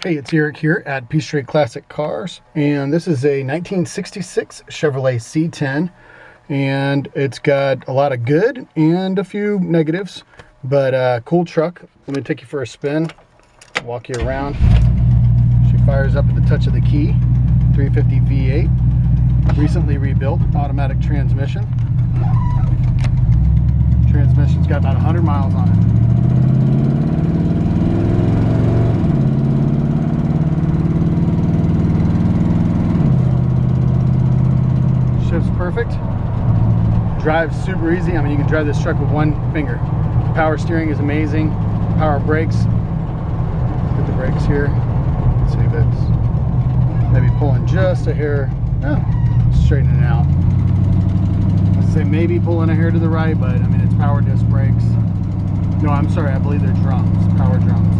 Hey, it's Eric here at Peachtree Classic Cars, and this is a 1966 Chevrolet C10, and it's got a lot of good and a few negatives, but cool truck. Let me take you for a spin, walk you around. She fires up at the touch of the key. 350 V8, recently rebuilt, automatic transmission. Transmission's got about 100 miles on it. Shift's perfect. Drives super easy. I mean, you can drive this truck with one finger. Power steering is amazing. Power brakes. Put the brakes here. Let's see if it's maybe pulling just a hair. Oh, straightening it out. I'd say maybe pulling a hair to the right, but I mean, it's power disc brakes. No, I'm sorry. I believe they're drums. Power drums.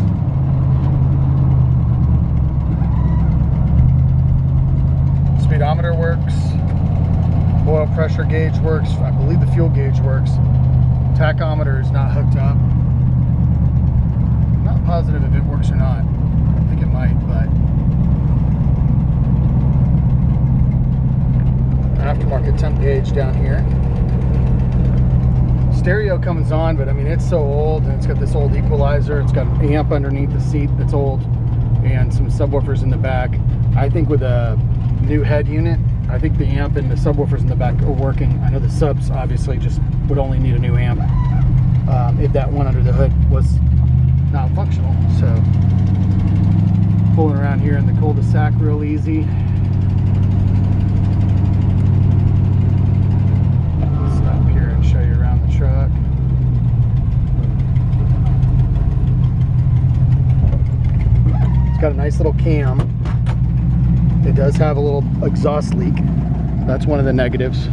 Speedometer works. Oil pressure gauge works. I believe the fuel gauge works. Tachometer is not hooked up. I'm not positive if it works or not. I think it might, but aftermarket temp gauge down here. Stereo comes on, but I mean, it's so old, and it's got this old equalizer. It's got an amp underneath the seat that's old, and some subwoofers in the back. I think with a new head unit, I think the amp and the subwoofers in the back are working. I know the subs obviously just would only need a new amp if that one under the hood was not functional. So pulling around here in the cul-de-sac real easy. I'll stop here and show you around the truck. It's got a nice little cam. It does have a little exhaust leak. That's one of the negatives.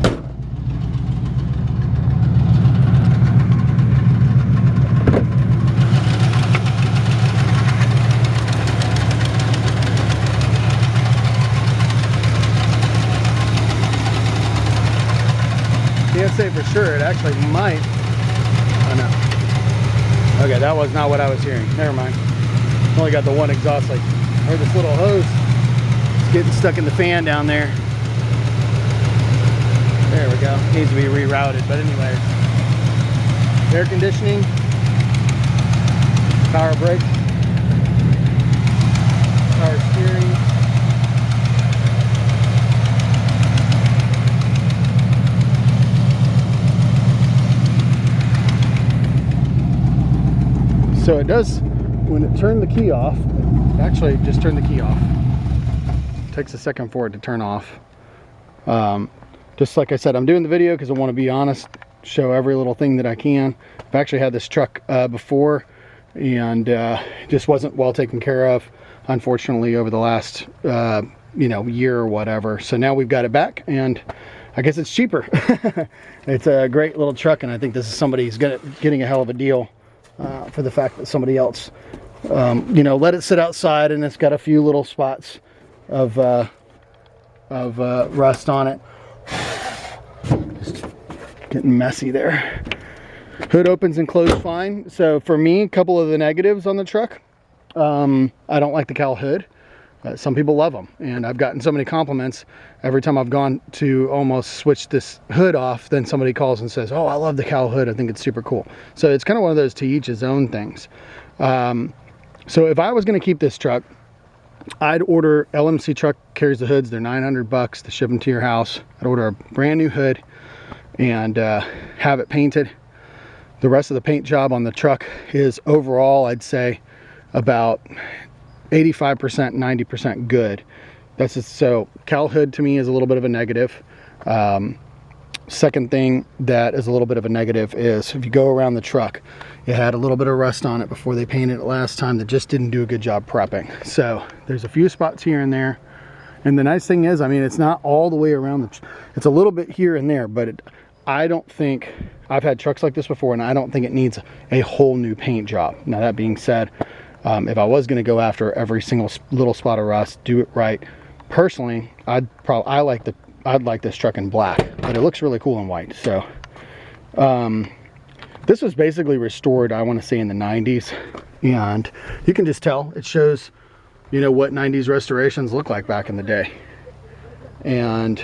Can't say for sure. It actually might. Oh no. Okay, that was not what I was hearing. Never mind. Only got the one exhaust leak. I heard this little hose getting stuck in the fan down there. There we go. Needs to be rerouted, but anyways. Air conditioning, power brakes, power steering. So it does, when it turned the key off, actually just turned the key off. Takes a second for it to turn off. Just like I said, I'm doing the video because I want to be honest, show every little thing that I can. I've actually had this truck before, and just wasn't well taken care of, unfortunately, over the last year or whatever. So now we've got it back, and I guess it's cheaper. It's a great little truck, and I think this is somebody's getting a hell of a deal for the fact that somebody else let it sit outside, and it's got a few little spots of rust on it. Just getting messy there. Hood opens and closes fine. So for me, a couple of the negatives on the truck. I don't like the cowl hood. Some people love them, and I've gotten so many compliments every time I've gone to almost switch this hood off. Then somebody calls and says, "Oh, I love the cowl hood. I think it's super cool." So it's kind of one of those to each his own things. So if I was going to keep this truck, I'd order, LMC truck carries the hoods. They're $900 to ship them to your house. I'd order a brand new hood and have it painted. The rest of the paint job on the truck is overall, I'd say, about 85%, 90% good. That's just, so cowl hood to me is a little bit of a negative. Second thing that is a little bit of a negative is if you go around the truck, it had a little bit of rust on it before they painted it last time that just didn't do a good job prepping. So there's a few spots here and there. And the nice thing is, I mean, it's not all the way around. It's a little bit here and there, but I don't think, I've had trucks like this before, and I don't think it needs a whole new paint job. Now that being said, if I was going to go after every single little spot of rust, do it right. Personally, I'd like this truck in black, but it looks really cool in white. So this was basically restored, I want to say, in the 90s, and you can just tell it shows you know, what 90s restorations look like back in the day. And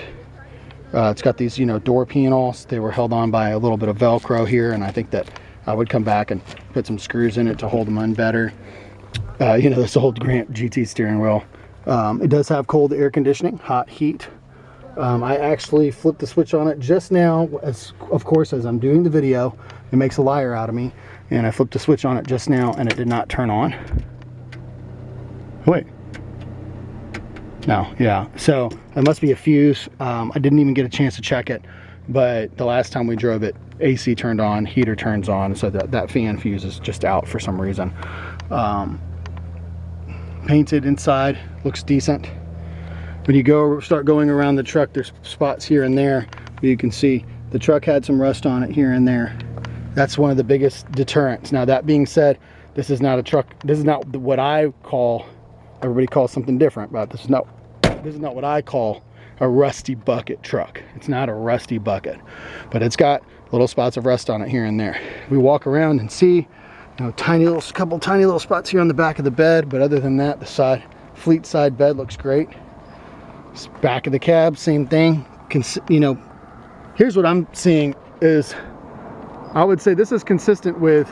it's got these, you know, door panels. They were held on by a little bit of Velcro here, and I think that I would come back and put some screws in it to hold them on better. You know, this old Grant GT steering wheel. It does have cold air conditioning, hot heat. I actually flipped the switch on it just now, as of course, as I'm doing the video. It makes a liar out of me, and I flipped the switch on it just now, and it did not turn on. Wait. No, yeah. So it must be a fuse. I didn't even get a chance to check it, but the last time we drove it, AC turned on, heater turns on, so that fan fuse is just out for some reason. Painted inside, looks decent. When you start going around the truck, there's spots here and there. You can see the truck had some rust on it here and there. That's one of the biggest deterrents. Now, that being said, this is not a truck. This is not what I call, everybody calls something different, but this is not what I call a rusty bucket truck. It's not a rusty bucket, but it's got little spots of rust on it here and there. We walk around and see, you know, couple tiny little spots here on the back of the bed, but other than that, the fleet side bed looks great. Back of the cab, same thing. You know, here's what I'm seeing is, I would say this is consistent with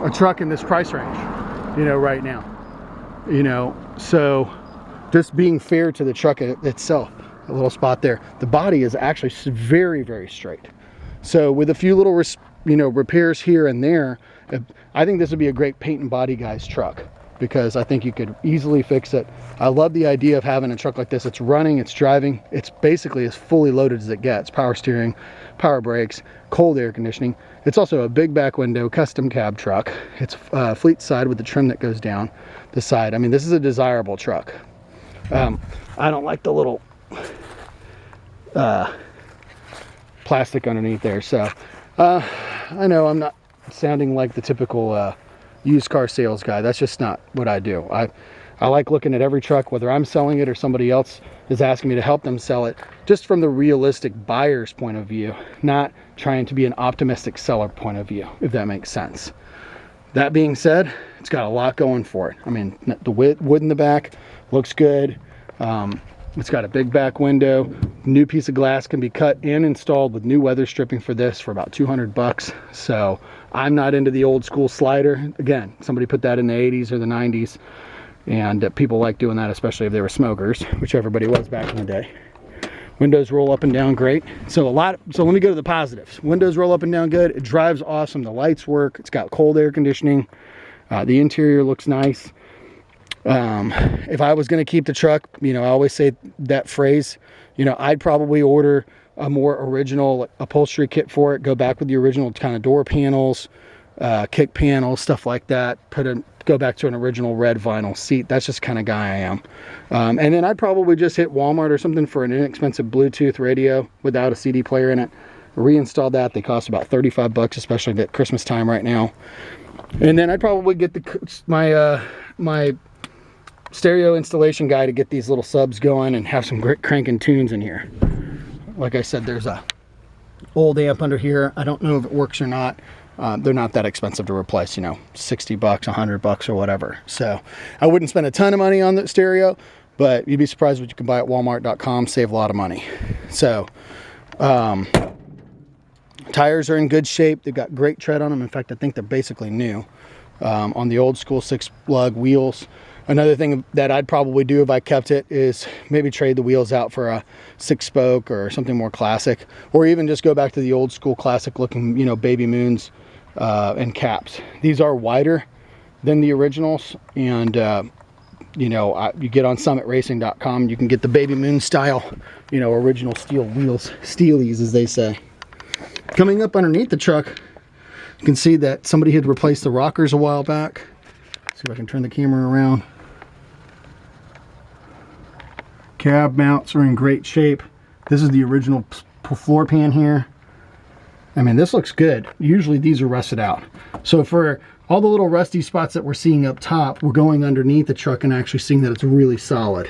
a truck in this price range, you know, right now. You know, so just being fair to the truck itself, a little spot there. The body is actually very, very straight. So with a few little, you know, repairs here and there, I think this would be a great paint and body guy's truck, because I think you could easily fix it. I love the idea of having a truck like this. It's running, it's driving, it's basically as fully loaded as it gets. Power steering, power brakes, cold air conditioning. It's also a big back window, custom cab truck. It's fleet side with the trim that goes down the side. I mean, this is a desirable truck. I don't like the little plastic underneath there. So I know I'm not sounding like the typical used car sales guy. That's just not what I do. I like looking at every truck, whether I'm selling it or somebody else is asking me to help them sell it, just from the realistic buyer's point of view, not trying to be an optimistic seller point of view, if that makes sense. That being said, it's got a lot going for it. I mean, the wood in the back looks good. It's got a big back window. New piece of glass can be cut and installed with new weather stripping for this for about 200 bucks. So I'm not into the old school slider. Again, somebody put that in the 80s or the 90s, and people like doing that, especially if they were smokers, which everybody was back in the day. Windows roll up and down great. So let me go to the positives. Windows roll up and down good. It drives awesome. The lights work. It's got cold air conditioning. The interior looks nice. If I was going to keep the truck, you know, I always say that phrase, you know, I'd probably order a more original upholstery kit for it, go back with the original kind of door panels, kick panels, stuff like that, go back to an original red vinyl seat. That's just kind of guy I am. And then I'd probably just hit Walmart or something for an inexpensive Bluetooth radio without a CD player in it, reinstall that. They cost about 35 bucks, especially at Christmas time right now. And then I'd probably get my stereo installation guy to get these little subs going and have some great cranking tunes in here. Like I said, there's a old amp under here. I don't know if it works or not. They're not that expensive to replace, you know, 60 bucks, 100 bucks or whatever. So I wouldn't spend a ton of money on the stereo, but you'd be surprised what you can buy at walmart.com, save a lot of money. So tires are in good shape. They've got great tread on them. In fact, I think they're basically new. On the old school 6-lug wheels. Another thing that I'd probably do if I kept it is maybe trade the wheels out for a 6-spoke or something more classic, or even just go back to the old school classic looking, you know, baby moons and caps. These are wider than the originals, and you know, you get on summitracing.com, you can get the baby moon style, you know, original steel wheels, steelies as they say. Coming up underneath the truck, you can see that somebody had replaced the rockers a while back. See if I can turn the camera around. Cab mounts are in great shape. This is the original floor pan here. I mean, this looks good. Usually these are rusted out. So for all the little rusty spots that we're seeing up top, we're going underneath the truck and actually seeing that it's really solid.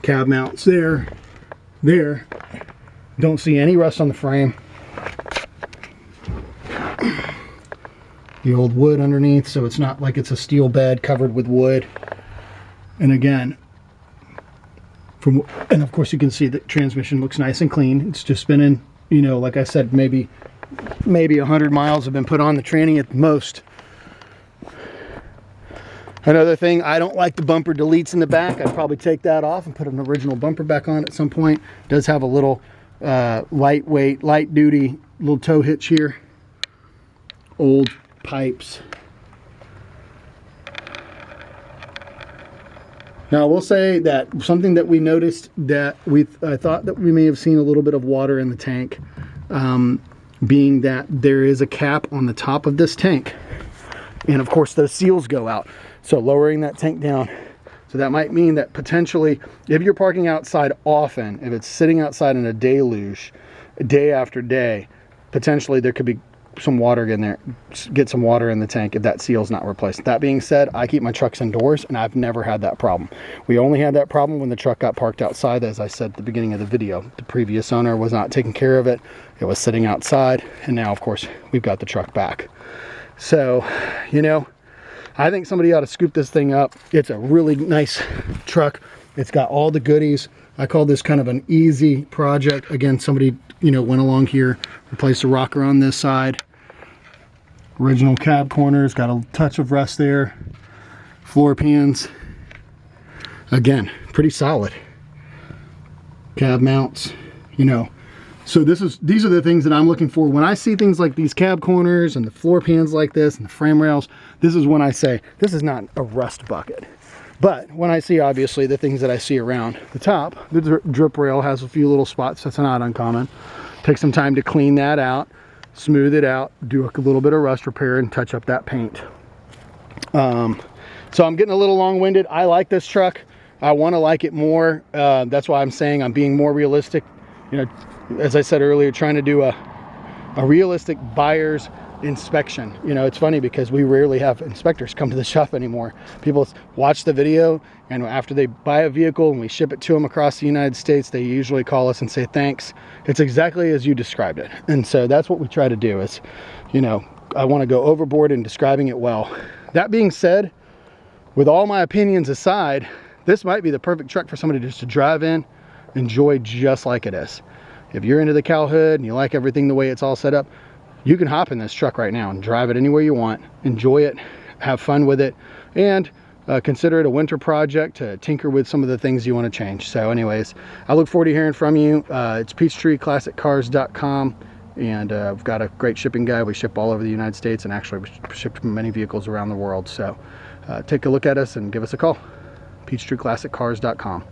Cab mounts there. Don't see any rust on the frame. The old wood underneath, so it's not like it's a steel bed covered with wood. And again, and of course you can see the transmission looks nice and clean. It's just spinning, you know, like I said, maybe 100 miles have been put on the tranny at most. Another thing, I don't like the bumper deletes in the back. I'd probably take that off and put an original bumper back on at some point. It does have a little lightweight, light duty little tow hitch here. Old pipes. Now I will say that something that we noticed that I thought that we may have seen a little bit of water in the tank, being that there is a cap on the top of this tank, and of course those seals go out. So lowering that tank down, so that might mean that potentially if you're parking outside often, if it's sitting outside in a deluge, day after day, potentially there could be some water in there, get some water in the tank if that seal's not replaced. That being said, I keep my trucks indoors and I've never had that problem. We only had that problem when the truck got parked outside, as I said at the beginning of the video. The previous owner was not taking care of it. It was sitting outside, and now of course we've got the truck back. So, you know, I think somebody ought to scoop this thing up. It's a really nice truck. It's got all the goodies. I call this kind of an easy project. Again, somebody, you know, went along here, replaced the rocker on this side. Original cab corners, got a touch of rust there. Floor pans. Again, pretty solid. Cab mounts, you know. So these are the things that I'm looking for. When I see things like these cab corners and the floor pans like this and the frame rails, this is when I say, this is not a rust bucket. But when I see, obviously, the things that I see around the top, the drip rail has a few little spots. That's not uncommon. Take some time to clean that out, smooth it out, do a little bit of rust repair, and touch up that paint. So I'm getting a little long-winded. I like this truck. I want to like it more. That's why I'm saying I'm being more realistic. You know, as I said earlier, trying to do a realistic buyer's inspection. You know, it's funny because we rarely have inspectors come to the shop anymore. People watch the video, and after they buy a vehicle and we ship it to them across the United States, they usually call us and say thanks. It's exactly as you described it. And so that's what we try to do is, you know, I want to go overboard in describing it well. That being said, with all my opinions aside, this might be the perfect truck for somebody just to drive in, enjoy just like it is. If you're into the cow hood and you like everything the way it's all set up, you can hop in this truck right now and drive it anywhere you want, enjoy it, have fun with it, and consider it a winter project to tinker with some of the things you want to change. So anyways, I look forward to hearing from you. It's PeachtreeClassicCars.com, and we've got a great shipping guide. We ship all over the United States, and actually we ship many vehicles around the world. So take a look at us and give us a call. PeachtreeClassicCars.com.